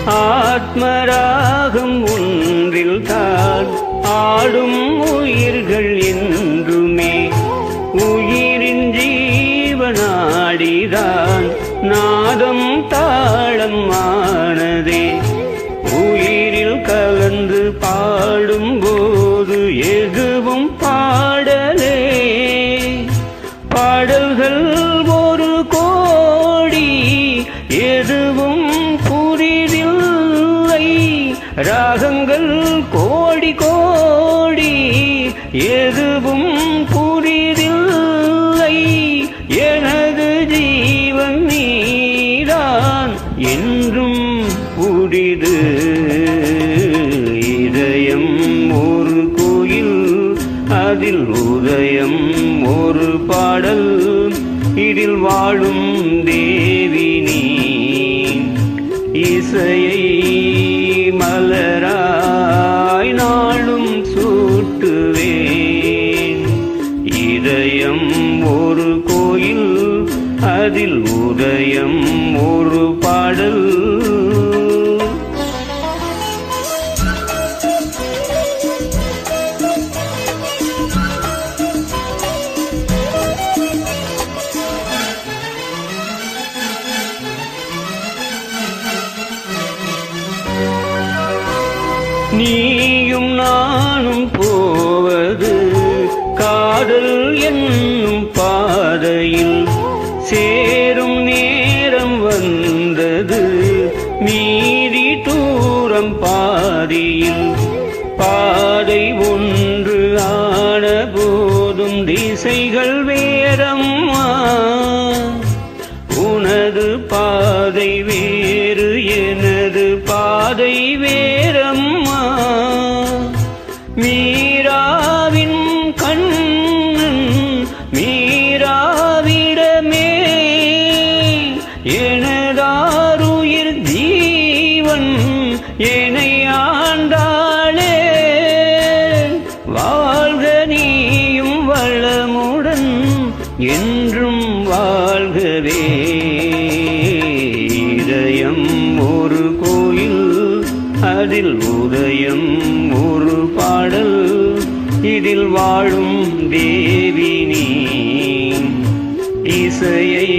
ஆத்மராகம் ஒன்றில் தான் ஆடும் உயிர்கள் என்றுமே. உயிரின் ஜீவனாடிதான் நாதம் தாளம் ஆனதே. உயிரில் கலந்து பாடும்போது எதுவும் பாடலே. பாடல்கள் ஒரு கோடி எதுவும் புரிதில்லை. ராகங்கள் கோடி கோடி எதுவும் புரிதில்லை. எனது ஜீவன் நீதான் என்றும் புரிது. இதயம் ஒரு கோயில், அதில் உதயம் ஒரு பாடல். இதில் வாழும் தேவி நீ. இசையை மலராய் நாளும் சூட்டுவேன். இதயம் ஒரு கோயில், அதில் உதயம் ஒரு பாடல். நீயும் நானும் போவது காதல் என்னும் பாதையில். சேரும் நேரம் வந்தது மீதி தூரம் பாதியில். பாதை ஒன்று ஆன போதும் திசைகள் வேறம்மா. உனது பாதை வேறு, எனது பாதை வேறம்மா. மீராவின் கண்ணன் மீராவிடமே. எனதாருயிர் ஜீவன் என்னை ஆண்டாளே. வாழ்க நீயும் வளமுடன் என்றும் வாழ்கவே. இதயம் ஒரு கோயில், அதில் உதயம் ஒரு பாடல். இதில் வாழும் தேவி நீ. இசையை